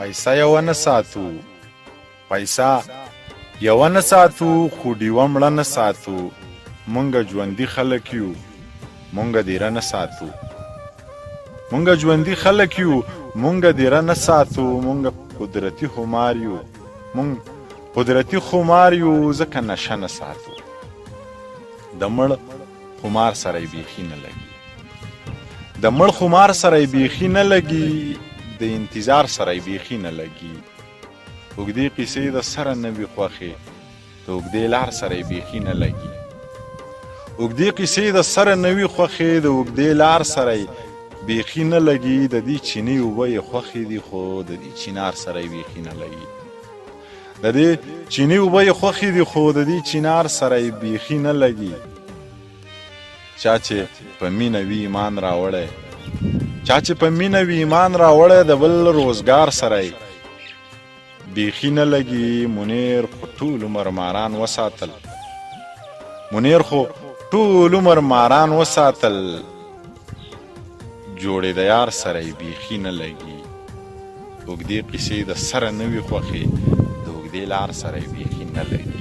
پیسه یو نه ساتو پیسه یو نه ساتو خو ډیوه مړه نه ساتو مونږ ژوندي خلک یو مونږ دیره نه ساتو مونږ ژوندي خلک یو مونږ دیره نه ساتو مونږ قدرتي خمار یو مونږ قدرتي خمار یو ځکه نشه نه ساتو د مړ خمار سره یې بیخي نه لګي د مړ خمار سره یې بیخي نه لګي د انتظار سره یې بیخي نه لګي اوږدې قیسې د سره نه وي خوښې د اوږدې لار سره یې بیخي نه لګي اوږدې قیسې د سره نه وي خوښې د اوږدې لار سره یې بیخي نه لګي د دې چینې اوبه یې خوښې دي خو د دې چینار سره یې بیخي نه لګي د دې چینې اوبه یې خوښې دي خو د دې چینار سره یې بیخي نه لګي چا چې په مینه وي ایمان راوړی چا چې په مینه وي ایمان راوړی د بل روزګار سره یې بیخي نه لګي منیر خو ټول عمر ماران وساتل منیر خو ټول عمر ماران وساتل جوړې د یار سره یې بیخي نه لګي اوږدې قیسې د سره نه وي خوښې د اوږدې لار سره یې بیخي نه لګي